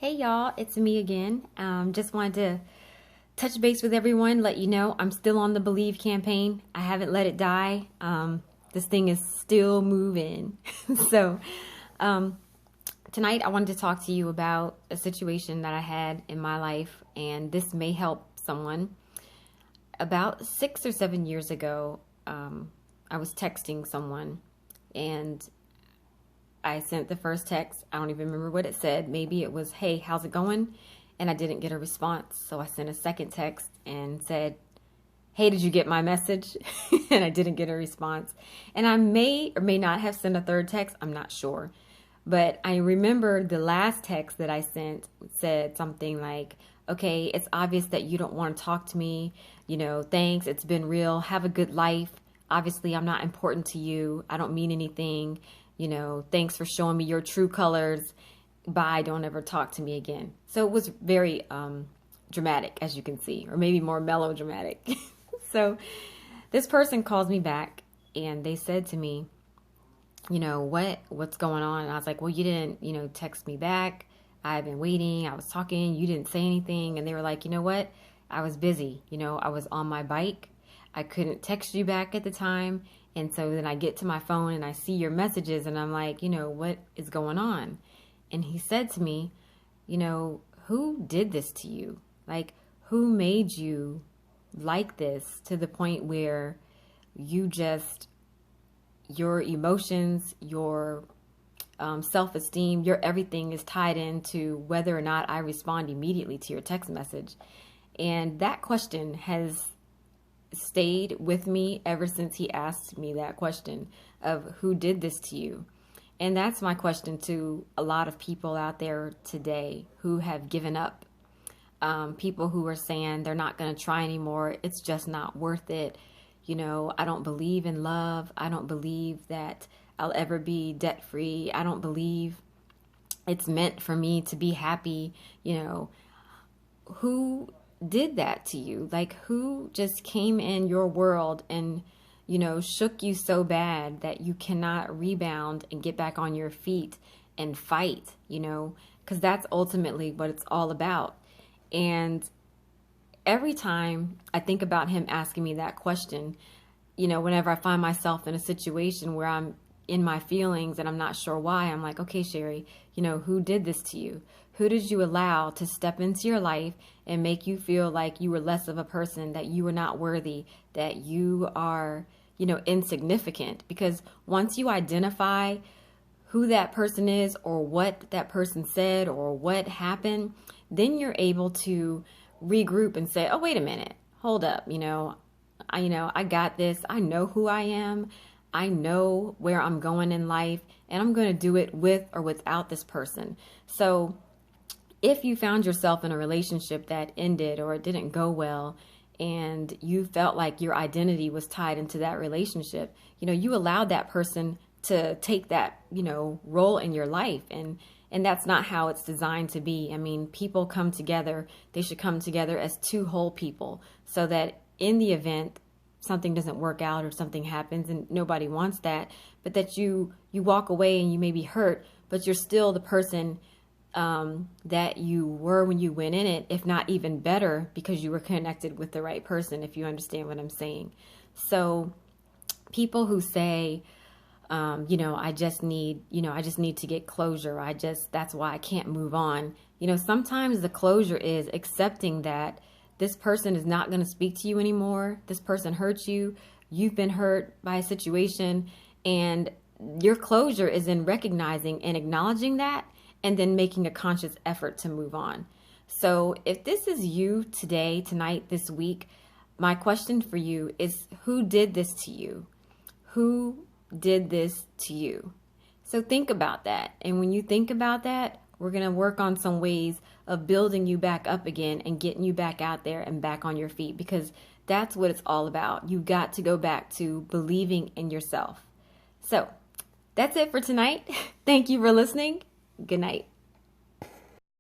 Hey y'all, it's me again. Just wanted to touch base with everyone, let you know I'm still on the Believe campaign. I haven't let it die. This thing is still moving. so tonight I wanted to talk to you about a situation that I had in my life, and this may help someone. About 6 or 7 years ago, I was texting someone, and I sent the first text. I don't even remember what it said. Maybe it was, "Hey, how's it going?" And I didn't get a response. So I sent a second text and said, "Hey, did you get my message?" And I didn't get a response. And I may or may not have sent a third text. I'm not sure. But I remember the last text that I sent said something like, "Okay, it's obvious that you don't want to talk to me. Thanks. It's been real. Have a good life. Obviously, I'm not important to you. I don't mean anything. Thanks for showing me your true colors. Bye, don't ever talk to me again." So it was very dramatic, as you can see, or maybe more melodramatic. So this person calls me back and they said to me, what's going on? And I was like, "Well, you didn't, text me back. I've been waiting. I was talking. You didn't say anything." And they were like, "You know what? I was busy. I was on my bike. I couldn't text you back at the time. And so then I get to my phone and I see your messages and I'm like, what is going on?" And he said to me, "Who did this to you? Like, who made you like this to the point where your emotions, your self-esteem, your everything is tied into whether or not I respond immediately to your text message?" And that question has stayed with me ever since he asked me that question of who did this to you. And that's my question to a lot of people out there today who have given up. People who are saying they're not going to try anymore. It's just not worth it. I don't believe in love. I don't believe that I'll ever be debt free. I don't believe it's meant for me to be happy. Who did that to you? Like, who just came in your world and shook you so bad that you cannot rebound and get back on your feet and fight, because that's ultimately what it's all about. And every time I think about him asking me that question, whenever I find myself in a situation where I'm in my feelings and I'm not sure why, I'm like, "Okay, Sherry, who did this to you? Who did you allow to step into your life and make you feel like you were less of a person, that you were not worthy, that you are, insignificant?" Because once you identify who that person is or what that person said or what happened, then you're able to regroup and say, "Oh, wait a minute, hold up. I got this. I know who I am. I know where I'm going in life, and I'm going to do it with or without this person." So if you found yourself in a relationship that ended or it didn't go well, and you felt like your identity was tied into that relationship, you allowed that person to take that, role in your life. And that's not how it's designed to be. I mean, people come together, they should come together as two whole people, so that in the event something doesn't work out or something happens, and nobody wants that, but that you walk away and you may be hurt, but you're still the person that you were when you went in it, if not even better, because you were connected with the right person, if you understand what I'm saying. So people who say, I just need to get closure. That's why I can't move on. Sometimes the closure is accepting that this person is not going to speak to you anymore. This person hurt you. You've been hurt by a situation, and your closure is in recognizing and acknowledging that, and then making a conscious effort to move on. So if this is you today, tonight, this week, my question for you is, who did this to you? Who did this to you? So think about that. And when you think about that, we're going to work on some ways of building you back up again and getting you back out there and back on your feet, because that's what it's all about. You've got to go back to believing in yourself. So that's it for tonight. Thank you for listening. Good night.